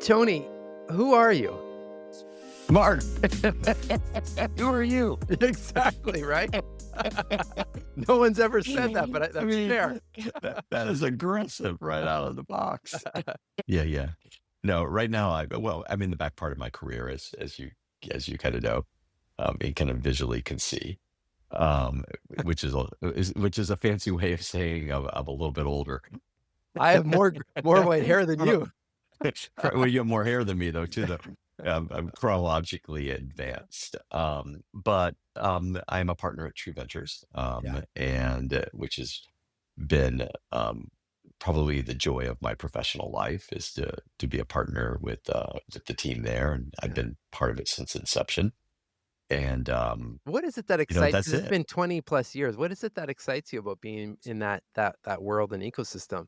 Tony, who are you? Mark, who are you? Exactly, right? No one's ever said that, but I that's mean, fair. that is aggressive right out of the box. Yeah, yeah. No, right now I'm in the back part of my career as you kind of know, and kind of visually can see, um, which is a fancy way of saying I'm a little bit older. I have more white hair than Chrono- you. well, you have more hair than me though, too. Though I'm chronologically advanced, but I'm a partner at True Ventures, Yeah, and which has been probably the joy of my professional life is to be a partner with the team there, and I've yeah. been part of it since inception. And What is it that excites? that's Because it's it. been 20 plus years. What is it that excites you about being in that world and ecosystem?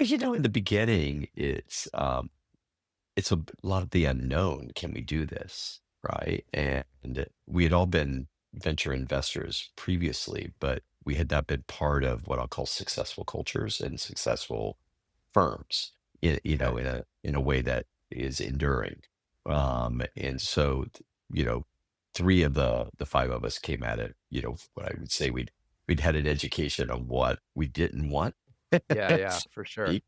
In the beginning, it's a lot of the unknown. Can we do this? Right. And we had all been venture investors previously, but we had not been part of what I'll call successful cultures and successful firms, Okay. in a way that is enduring. And so, you know, three of the five of us came at it, what I would say we'd had an education on what we didn't want. Yeah, yeah, So for to sure. speak.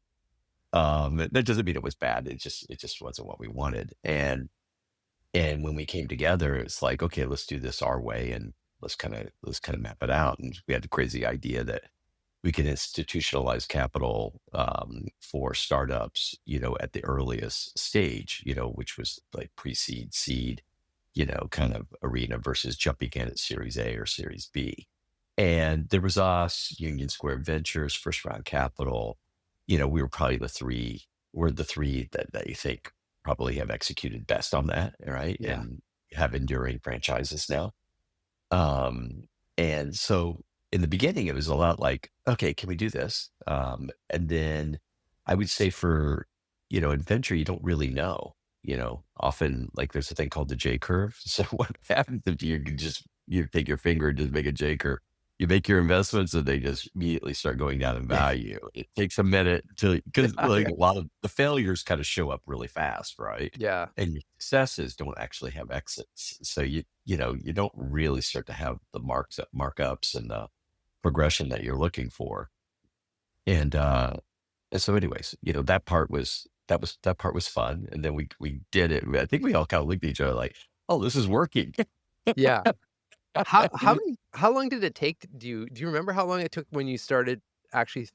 That doesn't mean it was bad. It just wasn't what we wanted. And when we came together, it's like, okay, let's do this our way and let's kind of map it out. And we had the crazy idea that we could institutionalize capital for startups, at the earliest stage, which was like pre-seed, seed, kind of arena versus jumping in at Series A or Series B. And there was us, Union Square Ventures, First Round Capital. We were probably we're the three that you think probably have executed best on that, right? Yeah. And have enduring franchises now. Um, and so in the beginning, it was a lot like, okay, can we do this? And then I would say in venture, you don't really know, often like there's a thing called the J curve. So what happens if you take your finger and just make a J curve? You make your investments and they just immediately start going down in value. It takes a minute because Yeah, like yeah, a lot of the failures kind of show up really fast, right? yeah. And your successes don't actually have exits. So you don't really start to have the markups and the progression that you're looking for. And so anyways, that part was fun. And then we did it. I think we all kind of looked at each other like, oh, this is working. Yeah. How long did it take? Do you remember how long it took when you started actually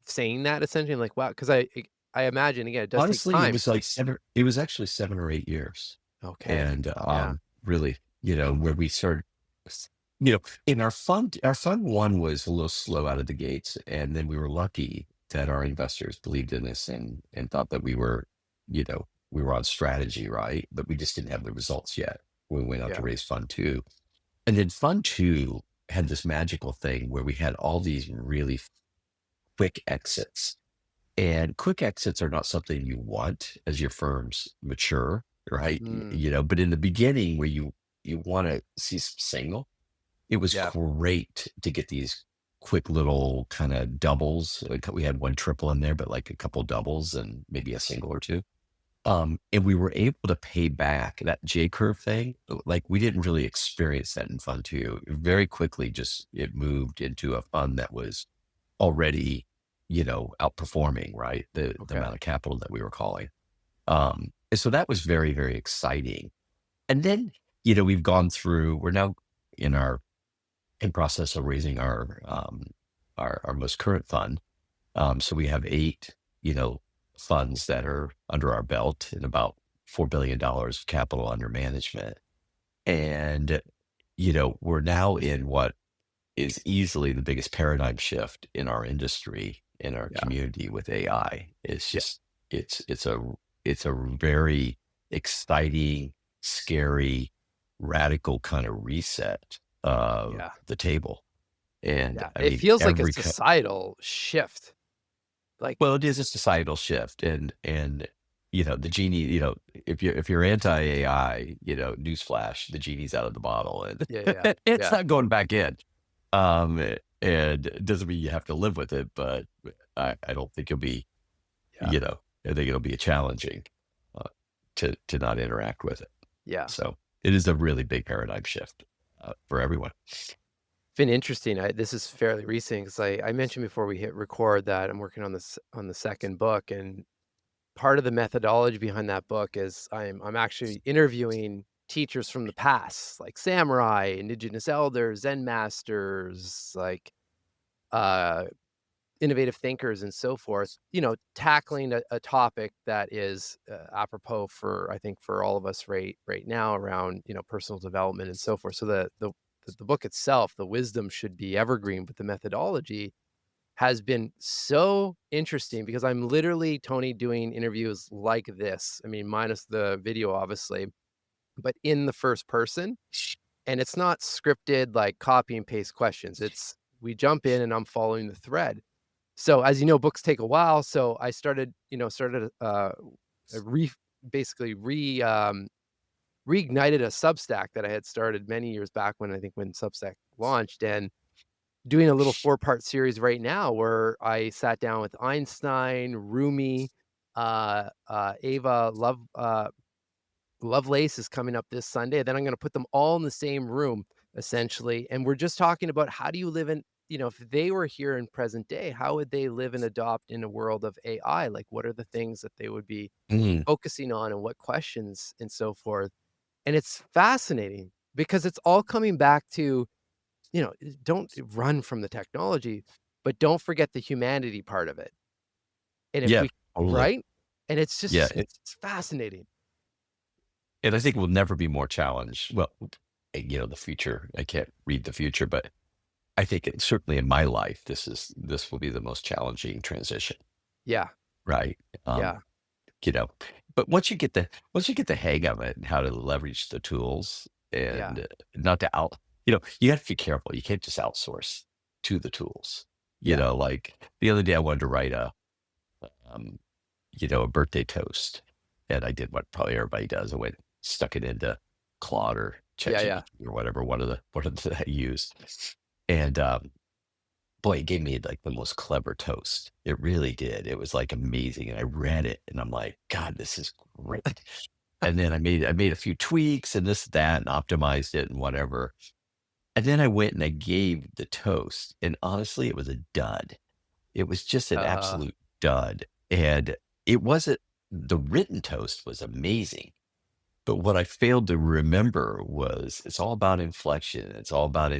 saying that essentially? Like, wow, because I imagine again, it does take Honestly, time. it was actually 7 or 8 years. Okay. And Yeah. really, where we started, s- in our fund one was a little slow out of the gates. And then we were lucky that our investors believed in us and thought that we were on strategy, right? But we just didn't have the results yet. We went out to Yeah. raise fund two. And then fund two had this magical thing where we had all these really quick exits, and quick exits are not something you want as your firms mature, right? Mm, But in the beginning where you want to see some signal, it was yeah. great to get these quick little kind of doubles. Like we had one triple in there, but like a couple doubles and maybe a single or two. And we were able to pay back that J curve thing. Like we didn't really experience that in fund two. Very quickly, just it moved into a fund that was already, outperforming, right? The Okay. amount of capital that we were calling. And so that was very, very exciting. And then, we're now in in process of raising our most current fund. So we have eight, funds that are under our belt and about $4 billion of capital under management. And, we're now in what is easily the biggest paradigm shift in our industry, in our Yeah. community with AI. It's Yeah. just it's a very exciting, scary, radical kind of reset of Yeah. the table. And Yeah. I It mean, feels like a societal shift. Like, well, it is a societal shift, and the genie. If you're anti AI, newsflash, the genie's out of the bottle, and yeah, yeah, it's yeah. not going back in. And it doesn't mean you have to live with it, but I don't think it'll be, Yeah. I think it'll be challenging. to not interact with it. Yeah. So it is a really big paradigm shift for everyone. Been interesting. This is fairly recent because I mentioned before we hit record that I'm working on this on the second book, and part of the methodology behind that book is I'm actually interviewing teachers from the past, like samurai, indigenous elders, Zen masters, like uh, innovative thinkers, and so forth. Tackling a topic that is apropos for I think for all of us right now around personal development and so forth. So the book itself, the wisdom should be evergreen, but the methodology has been so interesting because I'm literally, Tony, doing interviews like this. I mean, minus the video, obviously, but in the first person. And it's not scripted like copy and paste questions. It's we jump in and I'm following the thread. So as you know, books take a while. So I started a re basically reignited a Substack that I had started many years back when Substack launched, and doing a little four-part series right now where I sat down with Einstein, Rumi, Ava Lovelace is coming up this Sunday. Then I'm gonna put them all in the same room, essentially, and we're just talking about how do you live in if they were here in present day, how would they live and adopt in a world of AI? Like, what are the things that they would be Mm, focusing on and what questions and so forth? And it's fascinating because it's all coming back to don't run from the technology, but don't forget the humanity part of it. And if yeah, we totally. right? And it's Yeah, just it's fascinating. and I think we'll never be more challenged. Well, the future. I can't read the future, but I think certainly in my life, this will be the most challenging transition, Yeah, right? Um, yeah, you know, but once you get the hang of it and how to leverage the tools yeah, and not to you have to be careful. You can't just outsource to the tools. yeah, Like the other day, I wanted to write um, a birthday toast, and I did what probably everybody does. I went stuck it into Claude or yeah, yeah, ChatGPT or whatever one of the I used, and boy, it gave me like the most clever toast. It really did. It was like amazing. And I read it and I'm like, God, this is great. And then I made a few tweaks and this, that, and optimized it and whatever. And then I went and I gave the toast. And honestly, it was a dud. It was just an uh, absolute dud. And it wasn't the written toast was amazing. But what I failed to remember was it's all about inflection. It's all about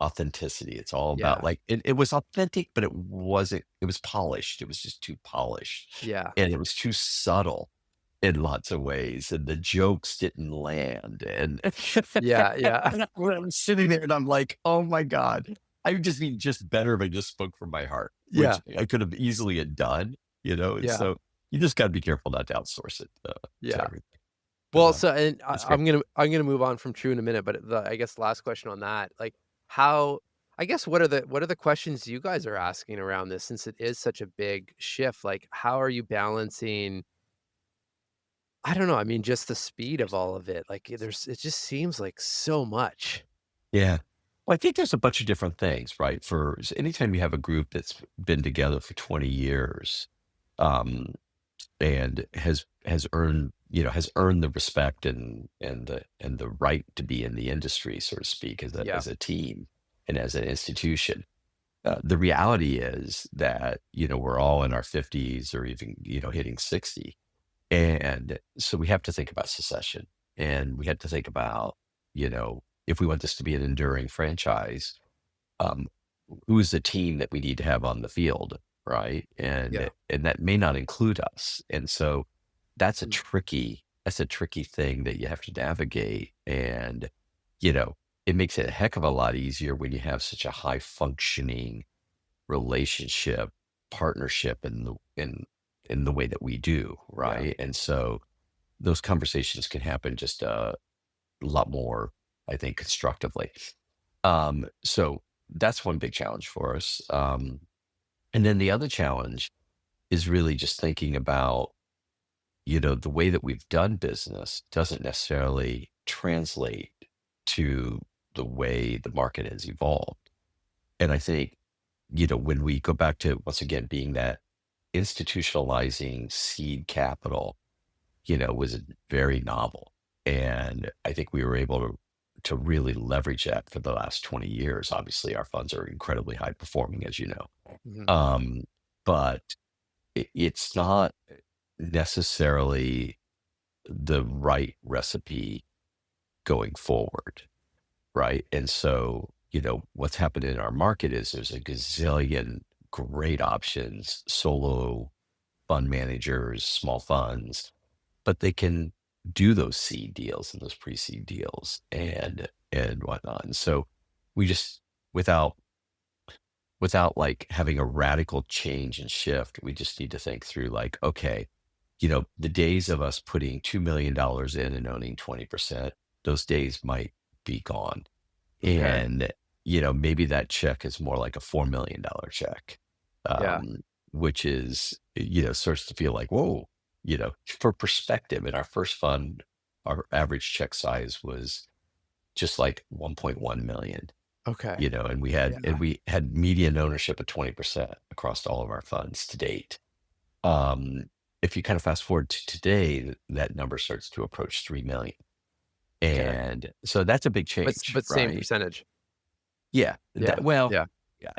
authenticity. It's all about yeah, like it was authentic, but it wasn't. It was polished. It was just too polished, yeah, and it was too subtle in lots of ways, and the jokes didn't land. And yeah, yeah, when I'm sitting there, and I'm like, oh my god, I would just be just better if I just spoke from my heart, yeah, which I could have easily had done. And yeah, so you just got to be careful not to outsource it to yeah. everything. But Well, so and it's great. I'm gonna move on from true in a minute, but I guess last question on that, like how I guess what are the questions you guys are asking around this since it is such a big shift? Like, how are you balancing I don't know, I mean, just the speed of all of it, like, it just seems like so much. Yeah. Well, I think there's a bunch of different things, right? Anytime you have a group that's been together for 20 years, um, and has earned the respect and the right to be in the industry, so to speak, as a Yeah, as a team and as an institution. The reality is that, we're all in our 50s or even, hitting 60. And so we have to think about secession and we have to think about, if we want this to be an enduring franchise, um, who is the team that we need to have on the field, right? yeah, And that may not include us. And so mm, that's a tricky thing that you have to navigate. And, you know, it makes it a heck of a lot easier when you have such a high functioning relationship, partnership in the way that we do, yeah, right? And so those conversations can happen just a lot more, I think, constructively. So that's one big challenge for us. And then the other challenge is really just thinking about, the way that we've done business doesn't necessarily translate to the way the market has evolved. And I think, when we go back to once again being that institutionalizing seed capital, was very novel. And I think we were able to really leverage that for the last 20 years. Obviously, our funds are incredibly high performing, as you know. Mhm. Um, but it's not necessarily the right recipe going forward, right? And so, what's happened in our market is there's a gazillion great options, solo fund managers, small funds, but they can do those seed deals and those pre-seed deals and whatnot. And so we just without like having a radical change and shift, we just need to think through like, okay, the days of us putting $2 million in and owning 20%, those days might be gone. Okay. And, maybe that check is more like a $4 million check, Yeah. which is, starts to feel like, whoa, for perspective, in our first fund, our average check size was just like 1.1 million, Okay. and Yeah. we had median ownership of 20% across all of our funds to date. Um, if you kind of fast forward to today, that number starts to approach 3 million. Okay. And so that's a big change, But same right? percentage. Yeah, Yeah. well, Yeah. yeah,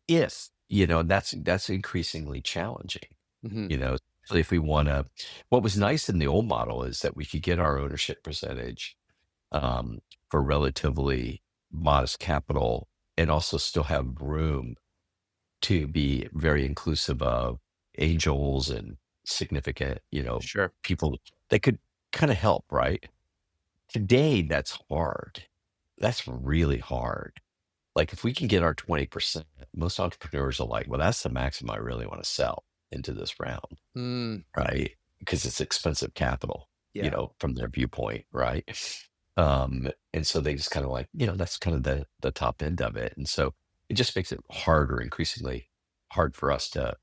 if, that's increasingly challenging, Mhm. especially if we wanna what was nice in the old model is that we could get our ownership percentage, um, for relatively modest capital and also still have room to be very inclusive of angels and significant, Sure. people that could kinda help, right? Today, that's hard. That's really hard. Like, if we can get our 20%, most entrepreneurs are like, "Well, that's the maximum I really wanna sell into this round," Mm. right? Because it's expensive capital, Yeah. from their viewpoint, right? And so they just kinda like, that's kind of the top end of it, and so it just makes it harder, increasingly hard for us to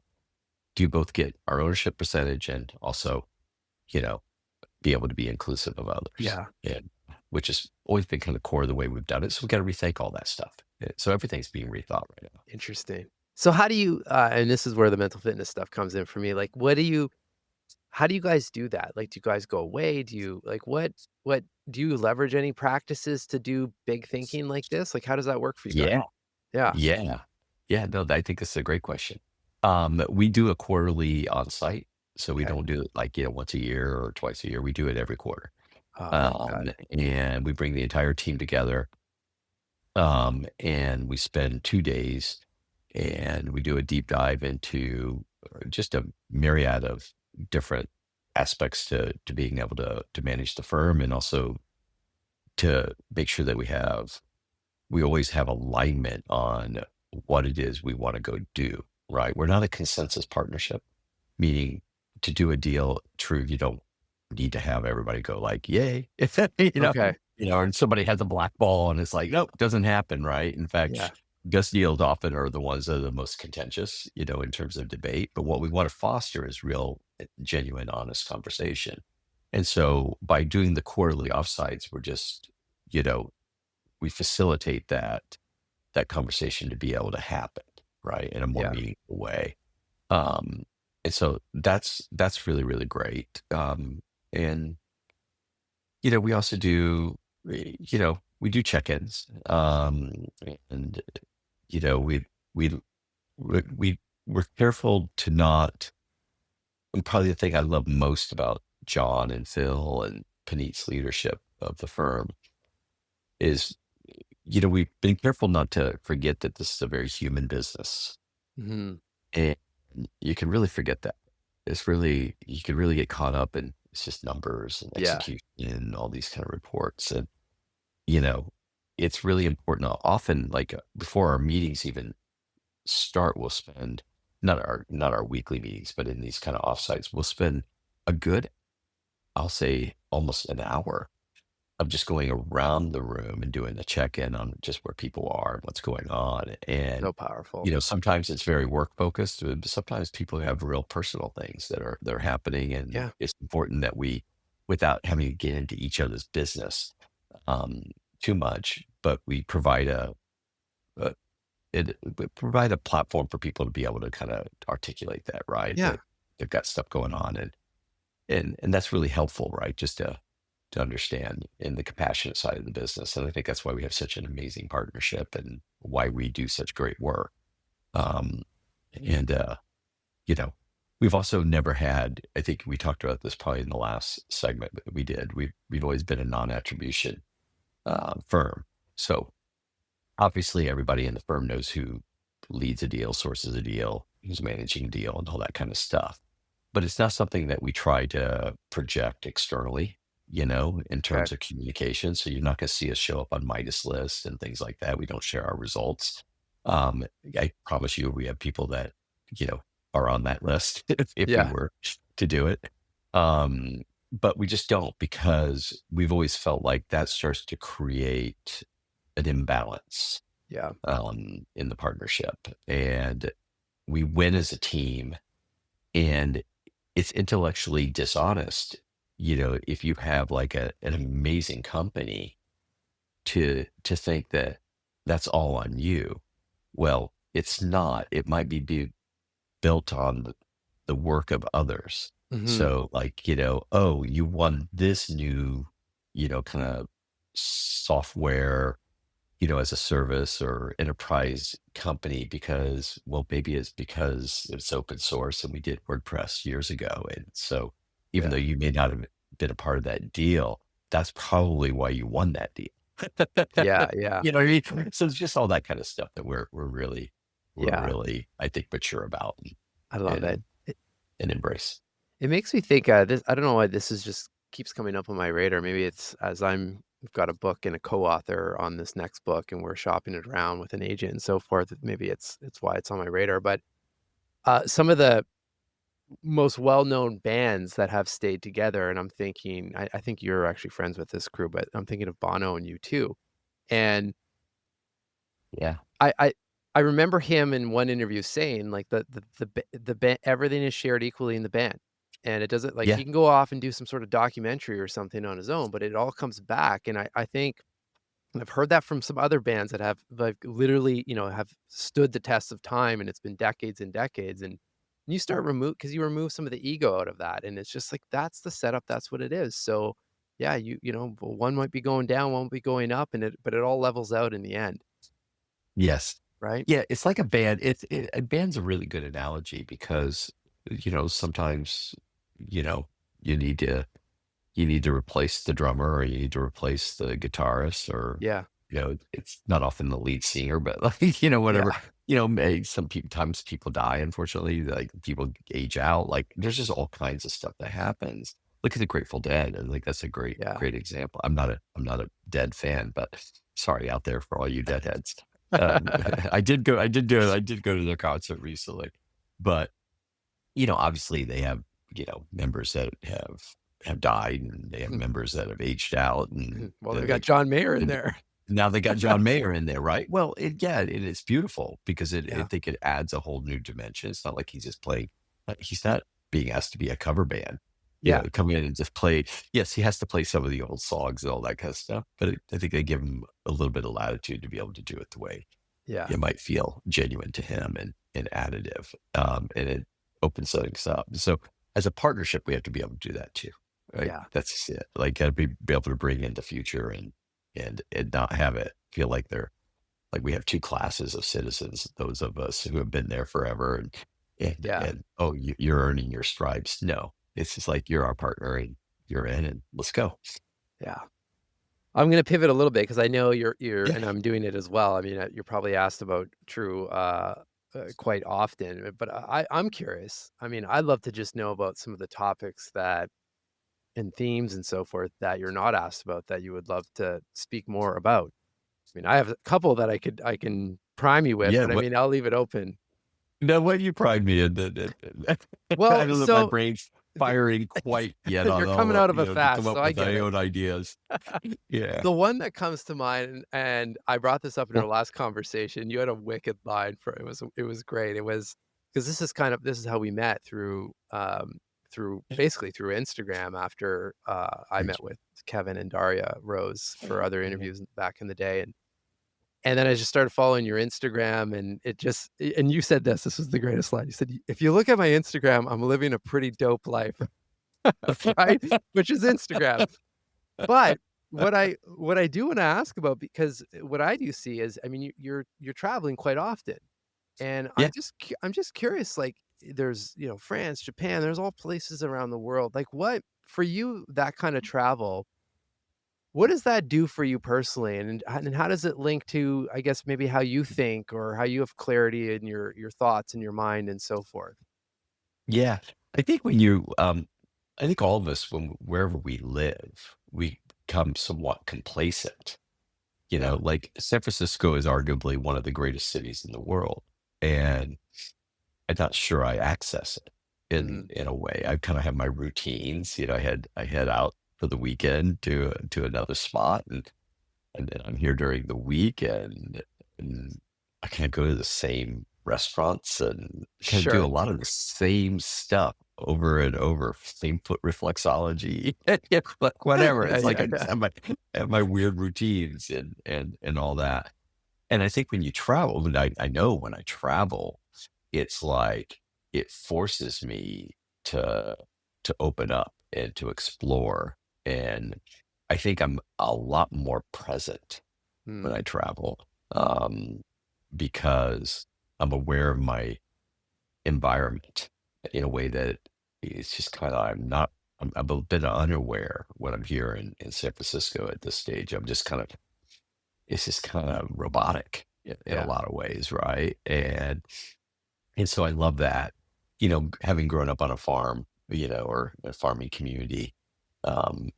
do both get our ownership percentage and also, you know, be able to be inclusive of others, Yeah. and which has always been kind of core of the way we've done it. So we got to rethink all that stuff. So everything's being rethought right now. Interesting. So how do you and this is where the mental fitness stuff comes in for me, like, how do you guys do that? Like, do you guys go away? Do you like, what do you leverage any practices to do big thinking like this? Like, how does that work for you guys? Yeah, Yeah. yeah, yeah. No, I think this is a great question. We do a quarterly on site, so we Okay. don't do it like once a year or twice a year. We do it every quarter, Oh, I love that. and we bring the entire team together. And we spend 2 days and we do a deep dive into just a myriad of different aspects to being able to manage the firm and also to make sure that we always have alignment on what it is we want to go do, right? We're not a consensus partnership, meaning to do a deal, true, you don't need to have everybody go like, yay, Okay. and somebody has a black ball and it's like, nope, doesn't happen, right? In Yeah. fact, best deals often are the ones that are the most contentious, in terms of debate. But what we want to foster is real, genuine, honest conversation. And so by doing the quarterly offsites, we're just, you know, we facilitate that conversation to be able to happen, right, in a more Yeah. meaningful way. Um, and so that's really, really great. And we also do, we do check-ins. And we we we we're careful to not. And probably the thing I love most about John and Phil and Panit's leadership of the firm is, we've been careful not to forget that this is a very human business. Mhm. And you can really forget that. You can really get caught up in it's just numbers and Yeah. execution and all these kind of reports. And, you know, it's really important. Often, like before our meetings even start, we'll spend not our weekly meetings, but in these kind of offsites, we'll spend a good, I'll say almost an hour of just going around the room and doing the check-in on just where people are and what's going on. So And, powerful. sometimes it's very work focused, but sometimes people have real personal things that are happening. And Yeah. it's important that we, without having to get into each other's business um, too much, but a we provide a platform for people to be able to kind of articulate that, right? Yeah. That they've got stuff going on. and that's really helpful, right? Just to understand in the compassionate side of the business. And I think that's why we have such an amazing partnership and why we do such great work. Um, and you know, we've also never had, I think we talked about this probably in the last segment that we did. We've always been a non-attribution firm. So obviously everybody in the firm knows who leads a deal, sources a deal, who's managing a deal, and all that kind of stuff. But it's not something that we try to project externally, in Okay. terms of communication. So you're not going to see us show up on Midas List and things like that. We don't share our results. Um, I promise you, we have people that, you know, are on that list if we Yeah. were to do it. But we just don't, because we've always felt like that starts to create an imbalance Yeah. in the partnership. And we win as a team, and it's intellectually dishonest, if you have like an amazing company, to think that that's all on you. Well, it's not. It might be built on the work of others. Mhm. So like, oh, you won this new, kind of software, as a service or enterprise company because, well, maybe it's because it's open source and we did WordPress years ago. And so even though Yeah. you may not have been a part of that deal, that's probably why you won that deal. Yeah, yeah, You know what I mean? So it's just all that kind of stuff that we're yeah. really, I think, mature about I love it. and and embrace. It makes me think, this I don't know why this is just keeps coming up on my radar. Maybe it's as I've got a book and a co-author on this next book, and we're shopping it around with an agent and so forth. Maybe it's why it's on my radar. But some of the most well-known bands that have stayed together, and I'm thinking, I think you're actually friends with this crew, but I'm thinking of Bono and U2. And Yeah. I I I remember him in one interview saying, like, the ba everything is shared equally in the band, and it doesn't like, Yeah. he can go off and do some sort of documentary or something on his own, but it all comes back, and I think and I've heard that from some other bands that have, like, literally, have stood the test of time, and it's been decades and decades, and you start remove because you remove some of the ego out of that, and it's just like, that's the setup, that's what it is, so, yeah, one might be going down, one might be going up, but it all levels out in the end, Yes. right? Yeah, it's like a band. A band's a really good analogy because, sometimes, you know, you need to you need to replace the drummer or you need to replace the guitarist or, Yeah. it's not often the lead singer, but like, whatever. Yeah. Some people times people die, unfortunately, like people age out. Like there's just all kinds of stuff that happens. Look at the Grateful Dead. I think that's a great, Yeah. great example. I'm not a Dead fan, but sorry out there for all you Deadheads. I did go to their concert recently, but obviously they have, members that have died and they have members that have aged out and Well, they've then got they John Mayer in and there. now they got John Mayer in there, right? Well, yeah, it is beautiful because I Yeah. think it adds a whole new dimension. It's not like he's just playing. He's not being asked to be a cover band, Yeah. come in and just play. Yes, he has to play some of the old songs and all that kind of stuff, but I think they give him a little bit of latitude to be able to do it the way Yeah. it might feel genuine to him and additive, and it opens things up. So as a partnership, we have to be able to do that too, right? Yeah. That's it. Like, gotta be able to bring in the future and not have it feel like they're like we have two classes of citizens, those of us who have been there forever Yeah. and oh, you're earning your stripes. No, it's just like you're our partner and you're in and let's go. Yeah. I'm gonna pivot a little bit because I know you're Yeah. and I'm doing it as well. I mean, you're probably asked about True, quite often, but I'm curious. I mean, I'd love to just know about some of the topics that and themes and so forth that you're not asked about that you would love to speak more about. I mean, I have a couple that I can prime you with, Yeah. but I mean, I'll leave it open. No, what you pride me in I Well, don't know if my so brain's the firing quite yet on you're all coming the out of it to come fast, so up I with get my it. own ideas. Yeah. The one that comes to mind, and I brought this up in Yeah. our last conversation, you had a wicked line for it was great. It was because this is how we met through Yeah. basically through Instagram after, I Right. met with Kevin and Daria Rose for other Mhm. interviews back in the day, and then I just started following your Instagram, and it just and you said this was the greatest line. You said, "If you look at my Instagram, I'm living a pretty dope life." right? Which is Instagram. But what I do wanna ask about because what I do see is, I mean, you're traveling quite often, and Yeah. I'm just curious, like, there's, France, Japan, there's all places around the world. Like, what for you, that kinda travel, what does that do for you personally? And how does it link to, I guess, maybe how you think or how you have clarity in your thoughts and your mind and so forth? Yeah. I think when you, I think all of us, wherever we live, we become somewhat complacent. Yeah. Like San Francisco is arguably one of the greatest cities in the world. And I'm not sure I access it Mhm. in a way. I kind of have my routines. I head out for the weekend to another spot, and then I'm here during the week, and I can't go to the same restaurants and kind of do a Sure. lot of the same stuff over and over, same foot reflexology, like whatever. Yeah, It's like yeah, I just yeah. have my weird routines and all that. And I think when you travel, and I know when I travel, it's like it forces me to open up and to explore. And I think I'm a lot more present when Mm, I travel, um, because I'm aware of my environment in a way that it's just kind of I'm a bit unaware when I'm here in San Francisco at this stage. It's just kind of robotic in a yeah. lot of ways, right? And so I love that, having grown up on a farm, or a farming community. Um,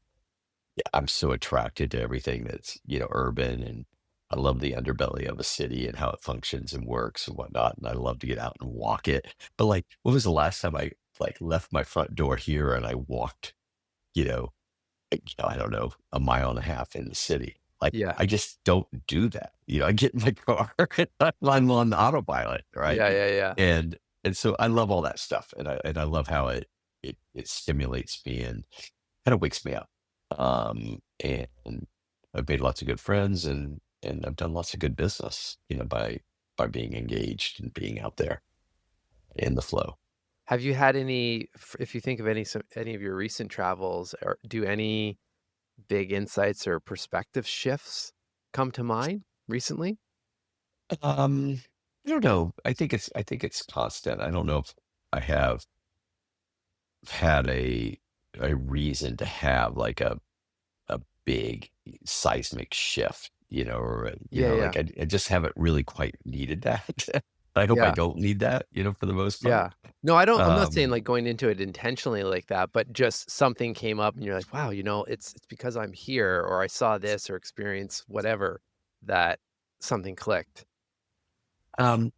yeah, I'm so attracted to everything that's, urban, and I love the underbelly of a city and how it functions and works and whatnot. And I love to get out and walk it. But like, when was the last time I like left my front door here and I walked, you know, I don't know, a mile and a half in the city? Like, Yeah. I just don't do that. I get in my car and I'm on autopilot, right? Yeah, yeah, yeah. And so I love all that stuff, and I love how it stimulates me and kind of wakes me up. And I've made lots of good friends, and I've done lots of good business, by being engaged and being out there in the flow. Have you had any if you think of any of your recent travels, or do any big insights or perspective shifts come to mind recently? Um, I don't know. I think it's constant. I don't know if I have had a reason to have like a big seismic shift, or, Yeah, yeah. like I just haven't really quite needed that. I hope I Yeah. don't need that, for the most part. Yeah. No, I'm not saying, Um, like, going into it intentionally like that, but just something came up and you're like, "Wow, it's because I'm here or I saw this or experienced whatever that something clicked." um,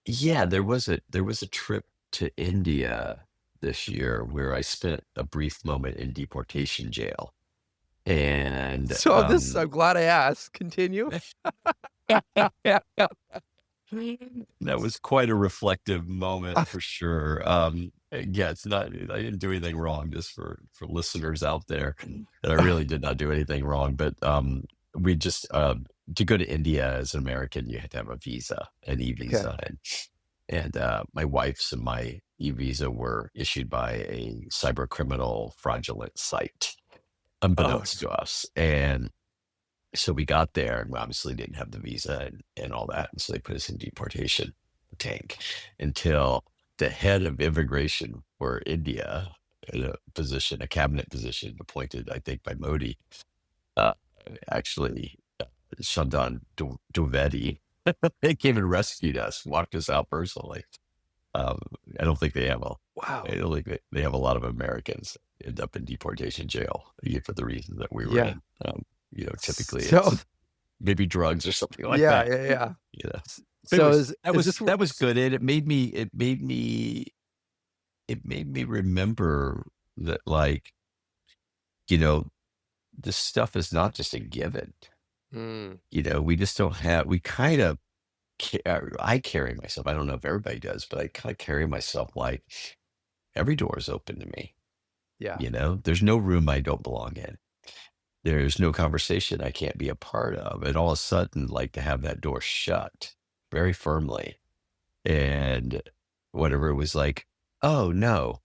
yeah, there was a trip to India this year where I spent a brief moment in deportation jail, and So this I'm glad I asked. Continue. that was quite a reflective moment for sure. Yeah, it's not. I didn't do anything wrong. Just for listeners out there, that I really did not do anything wrong. But we just to go to India as an American, you had to have a visa, an e Okay. visa, and my wife's and my e visa were issued by a cyber criminal fraudulent site, Oh, unbeknownst to us, and so we got there and we obviously didn't have the visa and all that. And so they put us in deportation tank until the head of immigration for India, in a position, a cabinet position appointed, I think, by Modi, uh, actually, Shandon Dovedi, they came and rescued us, walked us out personally. Um, I don't think they have a, I wow. don't think they have a lot of Americans end up in deportation jail, for the reasons that we were Yeah. in. Typically So it's maybe drugs or something like yeah, that. yeah, yeah. You know, S but it so was is this where that was good, and it made me remember that, like, you know, this stuff is not just a given. Mm, We just don't have. We kind of. I carry myself. I don't know if everybody does, but I kind of carry myself like every door is open to me. yeah. There's no room I don't belong in. There's no conversation I can't be a part of. And all of a sudden, like, to have that door shut very firmly, and whatever, it was like, oh no,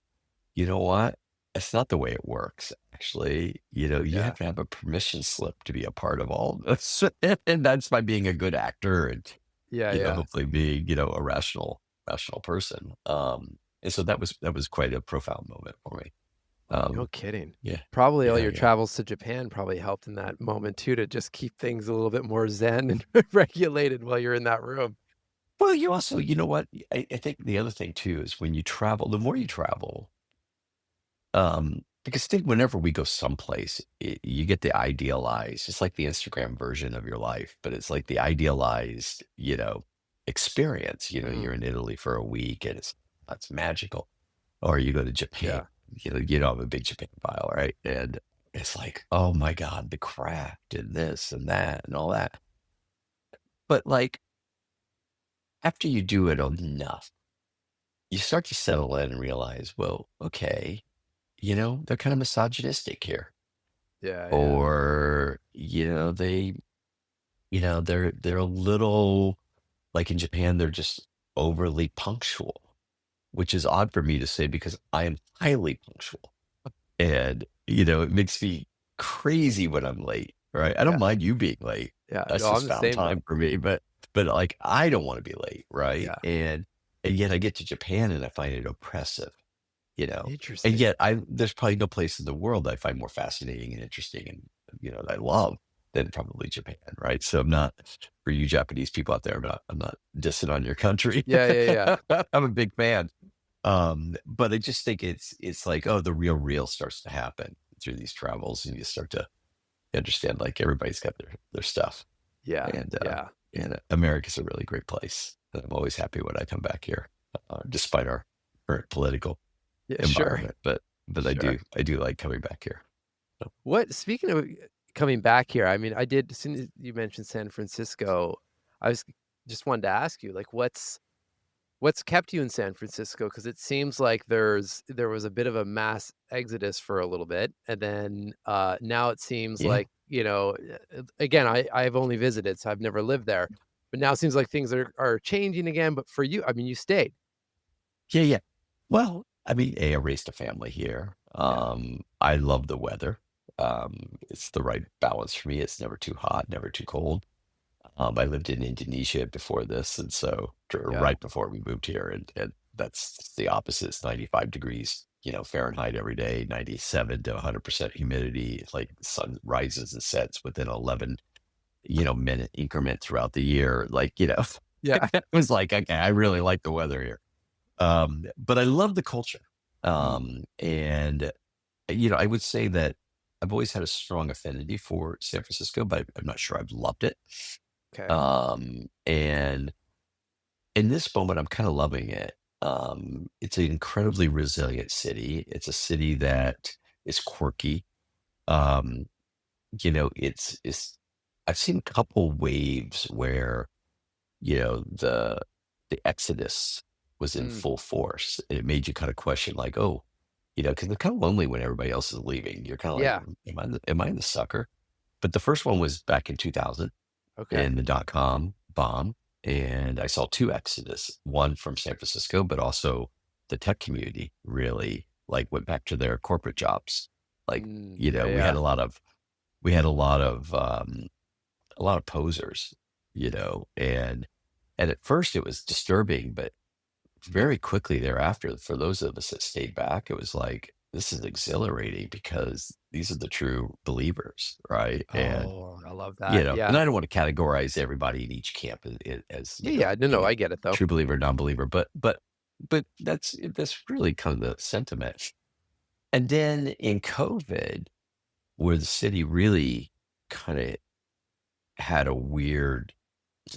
you know what? it's not the way it works, actually. You know, you have Yeah. to have a permission slip to be a part of all of this, and that's by being a good actor and, Yeah, yeah. hopefully being, a rational person. And so that was quite a profound moment for me. No Um, kidding. yeah, Probably all yeah, your yeah. travels to Japan probably helped in that moment too to just keep things a little bit more zen and regulated while you're in that room. Well, you also, you know what? I think the other thing too is when you travel, the more you travel, because I think whenever we go someplace, you get the idealized, it's like the Instagram version of your life, but it's like the idealized, experience. You're Mm, in Italy for a week and it's magical. Or you go to Japan, yeah. I'm a big Japan file, right? And it's like, oh my God, the craft and this and that and all that. But like after you do it enough, you start to settle in and realize, well, okay, they're kind of misogynistic here. Yeah, yeah. Or, they're a little like in Japan, they're just overly punctual, which is odd for me to say because I am highly punctual. And, it makes me crazy when I'm late, right? I don't Yeah. mind you being late. Yeah. That's No, I'm just the found same though. time for me, but like I don't want to be late, right? Yeah. And yet I get to Japan and I find it oppressive, you know. And Interesting. yet there's probably no place in the world that I find more fascinating and interesting and that I love than probably Japan, right? So I'm not for you Japanese people out there, I'm not dissing on your country. Yeah, yeah, yeah. I'm a big fan. But I just think it's like, oh, the real starts to happen through these travels, and you start to understand like everybody's got their stuff, Yeah. and Yeah. America's a really great place. And I'm always happy when I come back here, despite our current political Yeah, sure. environment. But Sure. I do like coming back here. So, What speaking of coming back here, I mean, I did as soon as you mentioned San Francisco, I was just wanted to ask you, like, what's kept you in San Francisco? Because it seems like there was a bit of a mass exodus for a little bit, and then, now it seems yeah, like, again, I've only visited, so I've never lived there, but now it seems like things are changing again, but for you, I mean, you stayed. yeah, yeah. Well, I mean, I raised a family here. Yeah, I love the weather. It's the right balance for me. It's never too hot, never too cold. I lived in Indonesia before this, and so yeah, right before we moved here, and that's the opposite. It's 95 degrees, Fahrenheit every day, 97 to 100% humidity. It's like the sun rises and sets within 11, minute increment throughout the year. Like, yeah, it was like, okay, I really like the weather here. But I love the culture. mm, And I would say that I've always had a strong affinity for San Francisco, but I'm not sure I've loved it. okay, And in this moment, I'm kind of loving it. It's an incredibly resilient city. It's a city that is quirky. Um, it's I've seen a couple waves where, the exodus was in mm, full force. And it made you kind of question, like, oh, because it's kind of lonely when everybody else is leaving. You're kind of like, yeah, am I the sucker? But the first one was back in 2000 okay, in the dot-com bomb, and I saw 2 exodus, one from San Francisco, but also the tech community really, like, went back to their corporate jobs. Like, yeah, we had yeah, a lot of posers, and at first it was disturbing, but very quickly thereafter, for those of us that stayed back, it was like, this is exhilarating because these are the true believers, right? And oh, I love that, and yeah, I don't want to categorize everybody in each camp as yeah, yeah, no, no, being a I get it though, true believer, non-believer, but that's really kind of the sentiment. And then in COVID, where the city really kind of had a weird,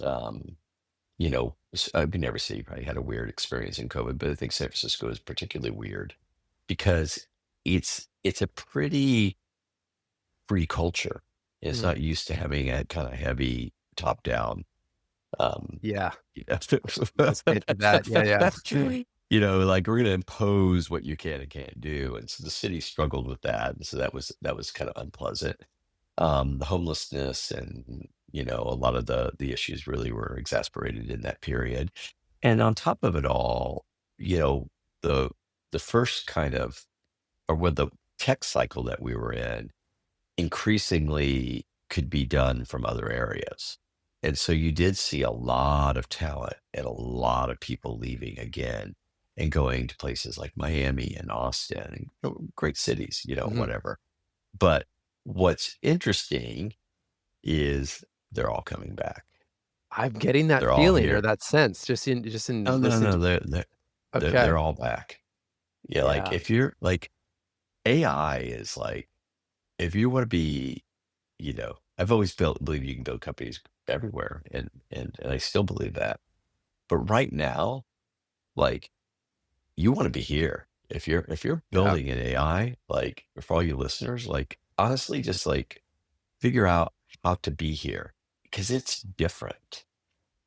um, I mean, every city probably had a weird experience in COVID, but I think San Francisco is particularly weird because it's a pretty free culture. It's mm, not used to having a kind of heavy top down. Um, yeah, yeah. let's get to that, yeah, yeah, Like we're going to impose what you can and can't do, and so the city struggled with that, and so that was kind of unpleasant. The homelessness and a lot of the issues really were exasperated in that period, and on top of it all, you know the the first kind of or with the tech cycle that we were in, increasingly could be done from other areas. And so you did see a lot of talent and a lot of people leaving again and going to places like Miami and Austin, and great cities, Mhm. whatever. But what's interesting is they're all coming back. I'm getting that They're all feeling or here. that sense just in Oh, no, listening no, to. they're Okay. all back. Yeah, like Yeah. if you're like AI is like, if you want to be, I've always believe you can build companies everywhere, and I still believe that. But right now, like, you want to be here. If you're Yeah. building an AI, like, for all you listeners, like, honestly, just like figure out how to be here because it's different.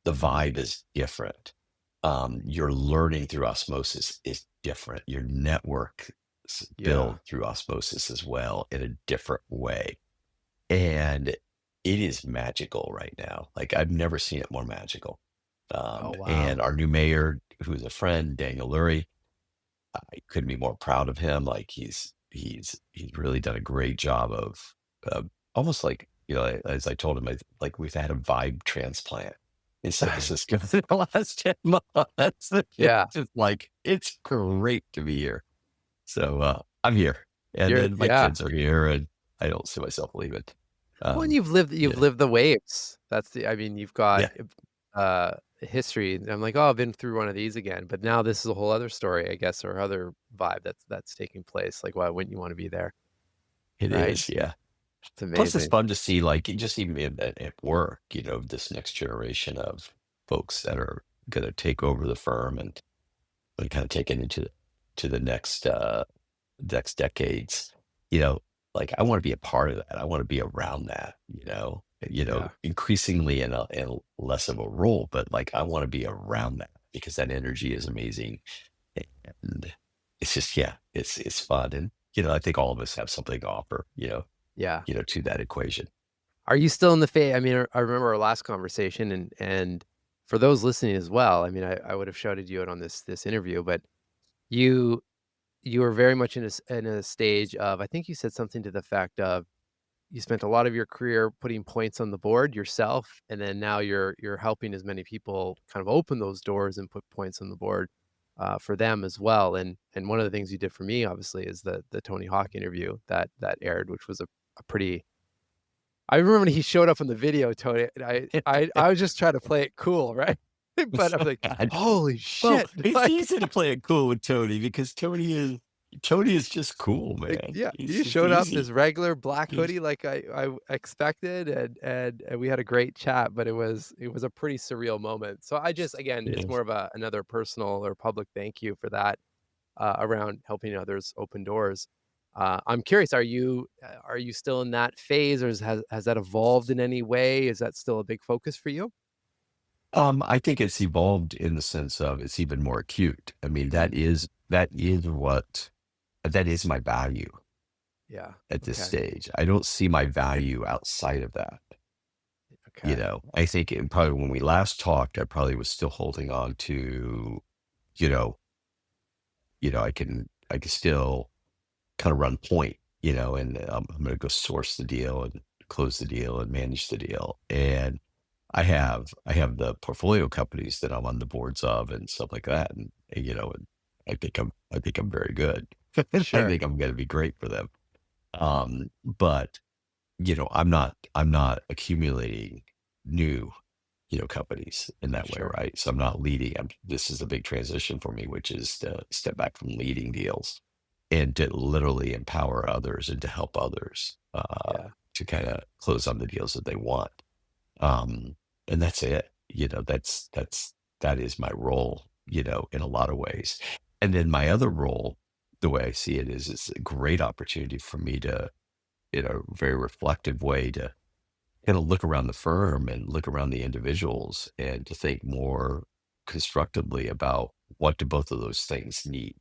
The vibe is different. Your learning through osmosis is different. Your network Yeah. build through osmosis as well in a different way. And it is magical right now. Like, I've never seen it more magical. Oh, wow. And our new mayor, who's a friend, Daniel Lurie, I couldn't be more proud of him. Like, he's really done a great job of almost like, as I told him, like we've had a vibe transplant in San Francisco for the last 10 months. It's Yeah. just like it's great to be here. So I'm here, and You're then my yeah. kids are here, and I don't see myself leaving. Well, and Um, you've yeah, lived the waves. That's the I mean, you've got, yeah, history. I'm like, "Oh, I've been through one of these again," but now this is a whole other story, I guess, or other vibe that's taking place. Like, why wouldn't you wanna be there, it right? is. Yeah. It's Plus, it's amazing. fun to see, like, just even at work, this next generation of folks that are going to take over the firm and kind of take it into to the next decades. You know, like, I want to be a part of that. I want to be around that. Yeah. Increasingly in less of a role, but like I want to be around that because that energy is amazing, and it's just yeah, it's fun, and I think all of us have something to offer. Yeah. To that equation. Are you still in the I mean, I remember our last conversation and for those listening as well, I mean, I would have shouted you out on this interview, but you you were very much in a stage of I think you said something to the fact of you spent a lot of your career putting points on the board yourself, and then now you're helping as many people kind of open those doors and put points on the board, for them as well, and one of the things you did for me, obviously, is the Tony Hawk interview that aired, which was a pretty I remember when he showed up in the video, Tony, and I was just trying to play it cool, right? But I'm like, God. "Holy Well, shit!" it's Like easy to play it cool with Tony because Tony is just cool, like, man. yeah, He's he just showed up in easy. his regular black He's hoodie like I expected, and we had a great chat, but it was a pretty surreal moment. So I just again, it's yes. more of another personal or public thank you for that, around helping others open doors. I'm curious, are you still in that phase, or has that evolved in any way? Is that still a big focus for you? I think it's evolved in the sense of it's even more acute. I mean, Mm, that is my value yeah. at this Okay. stage. I don't see my value outside of that. Okay. I think probably when we last talked, I probably was still holding on to, you know, I can still kind of run point, and I'm going to go source the deal and close the deal and manage the deal. And I have the portfolio companies that I'm on the boards of and stuff like that. And I think I'm very good. I Sure. think I'm going to be great for them. But I'm not accumulating new, companies in that way, Sure. right? So I'm not leading. This is a big transition for me, which is to step back from leading deals and to literally empower others and to help others Yeah. to kind of close on the deals that they want. Um, and that's it. That is my role, in a lot of ways. And then my other role, the way I see it is it's a great opportunity for me to, in a very reflective way, to kind of look around the firm and look around the individuals and to think more constructively about what do both of those things need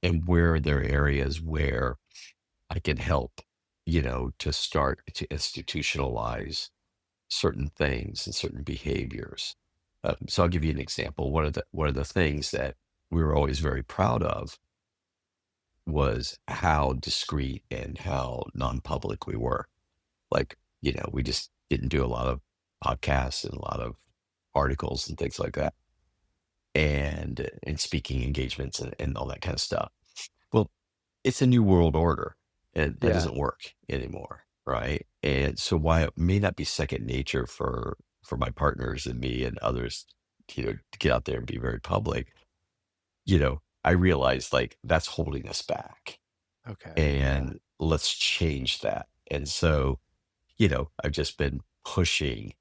and where are there areas where I can help, to start to institutionalize certain things and certain behaviors. So I'll give you an example. One of the things that we were always very proud of was how discreet and how non-public we were. Like, we just didn't do a lot of podcasts and a lot of articles and things like that, and speaking engagements and all that kind of stuff. Well, it's a new world order, and that Yeah. doesn't work anymore, right? And so while it may not be second nature for my partners and me and others, to get out there and be very public, I realized like that's holding us back, Okay. Yeah. and let's change that. And so, I've just been pushing,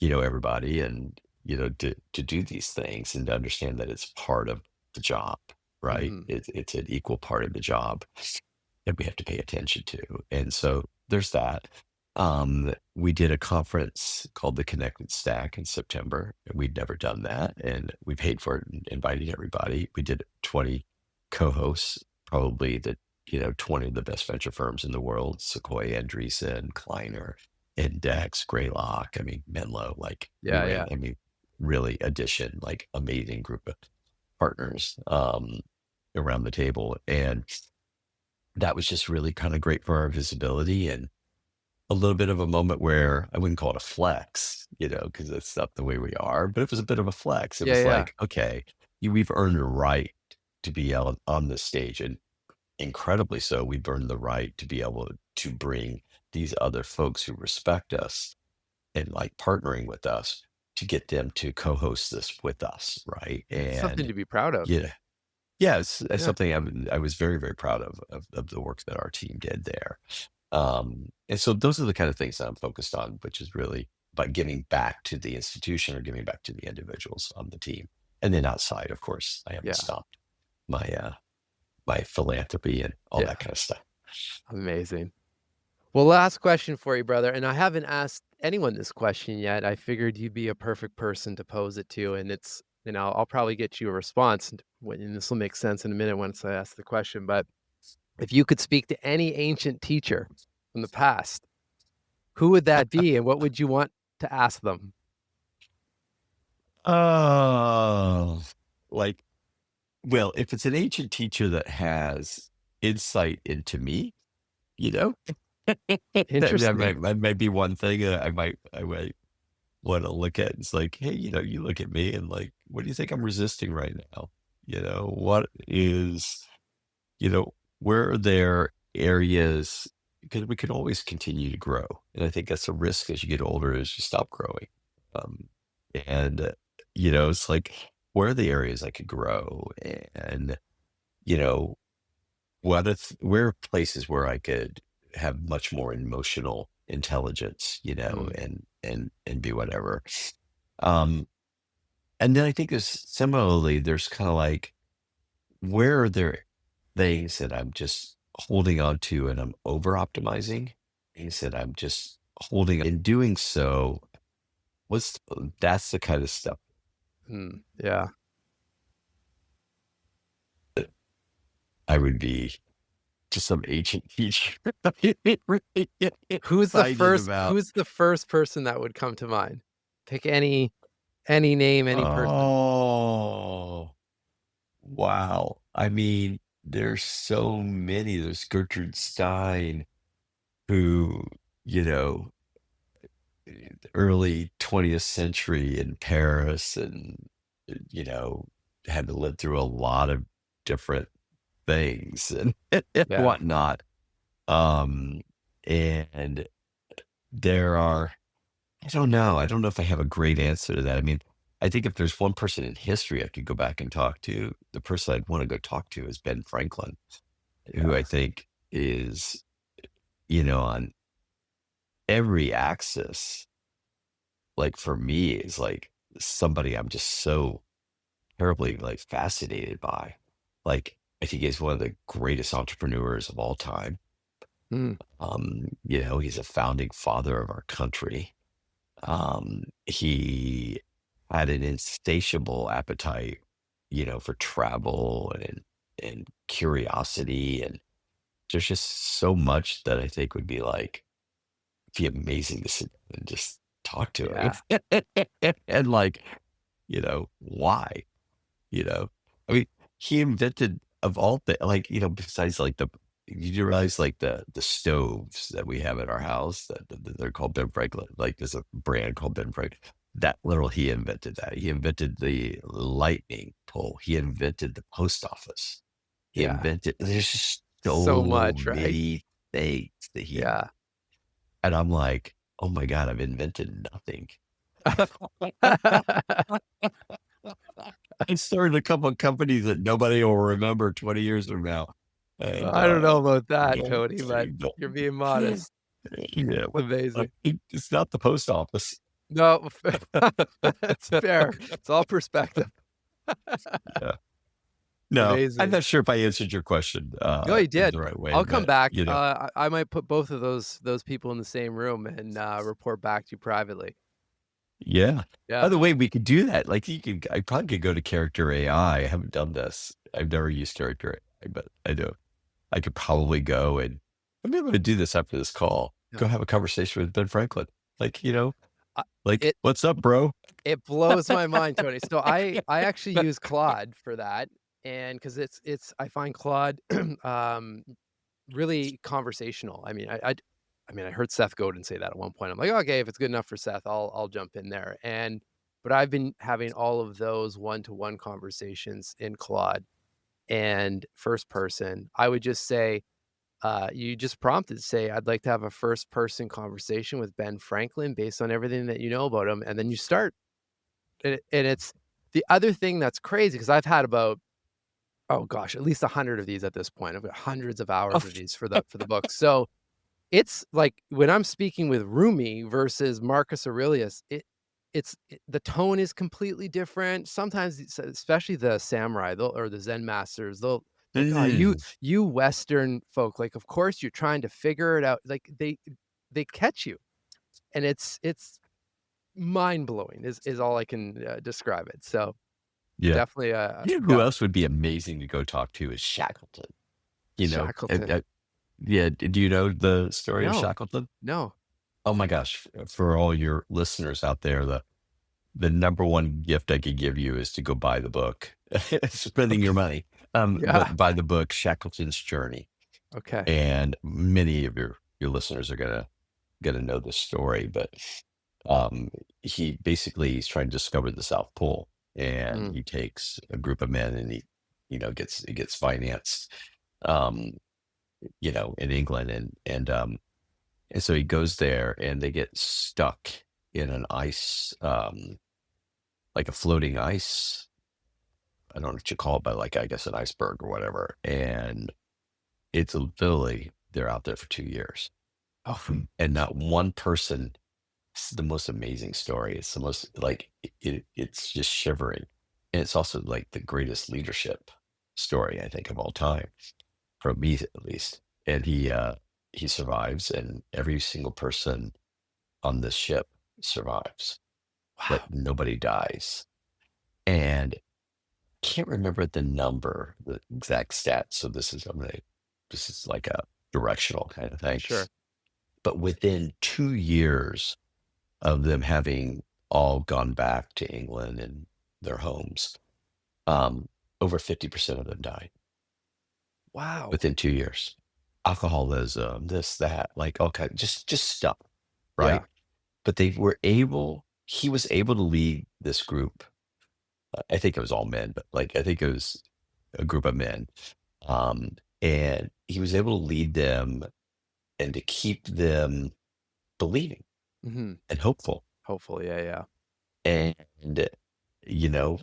everybody and, to do these things and to understand that it's part of the job, right? Mhm. It's an equal part of the job that we have to pay attention to. And so there's that. We did a conference called the Connected Stack in September. And we'd never done that. And we paid for it and invited everybody. We did 20 co-hosts, probably 20 of the best venture firms in the world, Sequoia, Andreessen, Kleiner, Index, Greylock, I mean, Menlo, like we Yeah, ran, yeah. I mean, really addition, like amazing group of partners around the table. And that was just really kind of great for our visibility and a little bit of a moment where I wouldn't call it a flex, because that's not the way we are, but it was a bit of a flex. It Yeah, was yeah. like, okay, we've earned the right to be out on this stage. And incredibly so, we've earned the right to be able to bring these other folks who respect us and like partnering with us to get them to co-host this with us. Right. It's something And to be proud of. yeah, yeah, it's Yeah. something I was very, very proud of the work that our team did there. And so those are the kind of things that I'm focused on, which is really by giving back to the institution or giving back to the individuals on the team. And then outside, of course, I haven't Yeah. stopped my my philanthropy and all Yeah. that kind of stuff. Amazing. Well, last question for you, brother, and I haven't asked anyone this question yet. I figured you'd be a perfect person to pose it to, and it's I'll probably get you a response, and this will make sense in a minute once I ask the question, but if you could speak to any ancient teacher from the past, who would that be, and what would you want to ask them? Oh, like, well, if it's an ancient teacher that has insight into me, you know, Interesting. that might be one thing that I might want to look at. It's like, hey, you look at me and like, what do you think I'm resisting right now? What is, where are there areas? Because we can always continue to grow. And I think that's a risk as you get older is you stop growing. Um, and it's like, where are the areas I could grow? And, you know, where are places where I could have much more emotional intelligence, Mm, and be whatever. Um, and then I think there's kind of like, where are there things that I'm just holding on to and I'm over optimizing? Things that I'm just holding in doing so. That's the kind of stuff yeah. that I would be just some ancient teacher really get excited about. Who's the first person that would come to mind? Pick any name, any person. Oh, wow. I mean, there's so many. There's Gertrude Stein, who, you know, early 20th century in Paris and, had to live through a lot of different things and, and Yeah, whatnot. Um, and there are, I don't know. I don't know if I have a great answer to that. I mean, I think if there's one person in history I could go back and talk to, the person I'd want to go talk to is Ben Franklin, who I yeah, think is, on every axis, like for me, is like somebody I'm just so terribly like fascinated by. Like, I think he's one of the greatest entrepreneurs of all time. mm, He's a founding father of our country. He had an insatiable appetite, for travel and curiosity, and there's just so much that I think would be like be amazing to sit down and just talk to him. yeah, And like, why? I mean, he invented of all the like, besides like you realize like the stoves that we have at our house that they're called Ben Franklin. Like there's a brand called Ben Franklin. That little he invented that. He invented the lightning pole. He invented the post office. He Yeah. invented there's just So so much, right? many things that he Yeah. and I'm like, "Oh my god, I've invented nothing." I started a couple of companies that nobody will remember 20 years from now, and, I don't know about that, don't Tony, but don't you're being modest. yeah, It's amazing. it's not the post office. No, it's fair. It's all perspective. Yeah. No, I'm Amazing. not sure if I answered your question, No, you in did. the right way, I'll come but, back. I might put both of those people in the same room and, report back to you privately. yeah. By Yeah. the way, we could do that, like, I probably could go to character AI. I haven't done this. I've never used character AI, but I do. I could probably go and maybe I'm gonna do this after this call. Yeah. Go have a conversation with Ben Franklin. Like, I like, it "What's up, bro?" it blows my mind, Tony. So I actually use Claude for that, and because it's I find Claude, um, really conversational. I mean, I heard Seth Godin say that at one point. I'm like, "Okay, if it's good enough for Seth, I'll jump in there." But I've been having all of those one-to-one conversations in Claude and first person. I would just say, you just prompted, say, "I'd like to have a first person conversation with Ben Franklin based on everything that you know about him," and then you start. And it's the other thing that's crazy because 'cause I've had about, oh gosh, at least 100 of these at this point. I've got hundreds of Oh, hours of these for the book. So, it's like when I'm speaking with Rumi versus Marcus Aurelius, the tone is completely different. Sometimes, especially the samurai, or the Zen masters, they'll like, "Oh, mm, you Western folk, like, of course you're trying to figure it out." Like, they catch you, and it's mind-blowing is all I can, describe it. So, yeah. definitely, You know who yeah, else would be amazing to go talk to is Shackleton, you know? Shackleton. Yeah, do you know the story of No, Shackleton? no. Oh my gosh, for all your listeners out there, the number one gift I could give you is to go buy the book. Spending your Okay. money, Yeah, but buy the book, Shackleton's Journey, okay. and many of your listeners are gonna know this story, but, um, he basically is trying to discover the South Pole, and Mm, he takes a group of men, and gets financed, um, in England, and so he goes there, and they get stuck in an ice, like a floating ice. I don't know what you call it, but like I guess an iceberg or whatever. And it's literally they're out there for 2 years, oh, and not one person. It's the most amazing story. It's the most like it's just shivering, and it's also like the greatest leadership story I think of all time for me at least. And he survives, and every single person on this ship survives. Like wow. nobody dies, and can't remember the number, the exact stat. So this is like a directional kind of thing. Sure. But within 2 years of them having all gone back to England and their homes, um, over 50% of them died Wow. within 2 years. Alcoholism, this, that, like all kind, just stuff, Yeah. right? But he was able to lead this group. I think it was all men, but like I think it was a group of men. And he was able to lead them and to keep them believing Mhm. and hopeful. Hopefully, yeah, yeah. And,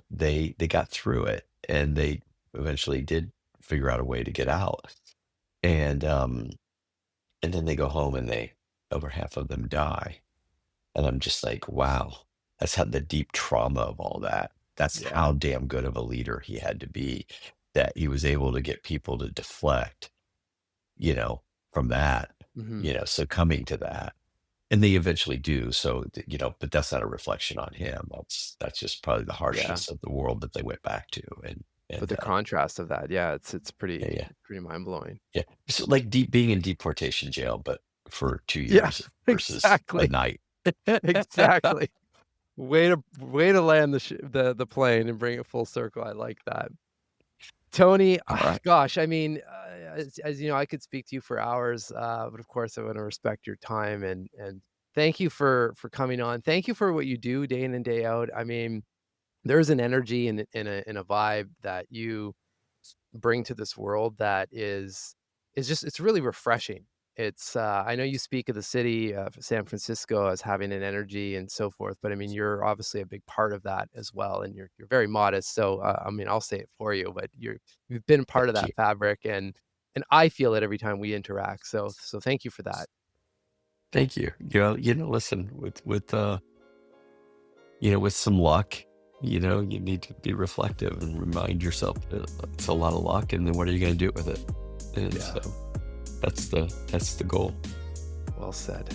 they got through it, and they eventually did figure out a way to get out. And, and then they go home, and they over half of them die. And I'm just like, wow, that's how the deep trauma of all that. That's Yeah. how damn good of a leader he had to be, that he was able to get people to deflect, you know, from that, Mhm. succumbing to that. And they eventually do. So, but that's not a reflection on him. That's just probably the Yeah. harshness of the world that they went back to. But And the contrast of that, yeah, it's yeah, yeah, pretty mind-blowing. yeah. It's like being in deportation jail, but for two Yeah, years versus a exactly. night. Exactly. Way to land the plane and bring it full circle. I like that. Tony, All right. gosh, I mean, as you know, I could speak to you for hours, but of course, I want to respect your time and thank you for coming on. Thank you for what you do day in and day out. I mean, there's an energy and a vibe that you bring to this world that is just it's really refreshing. It's I know you speak of the city of San Francisco as having an energy and so forth, but I mean you're obviously a big part of that as well, and you're very modest. So I mean I'll say it for you, but you've been part of Thank you. that fabric, and I feel it every time we interact. So thank you for that. Thank you. Listen, with some luck, you need to be reflective and remind yourself that it's a lot of luck, and then what are you going to do with it? And Yeah, so that's the goal. well said.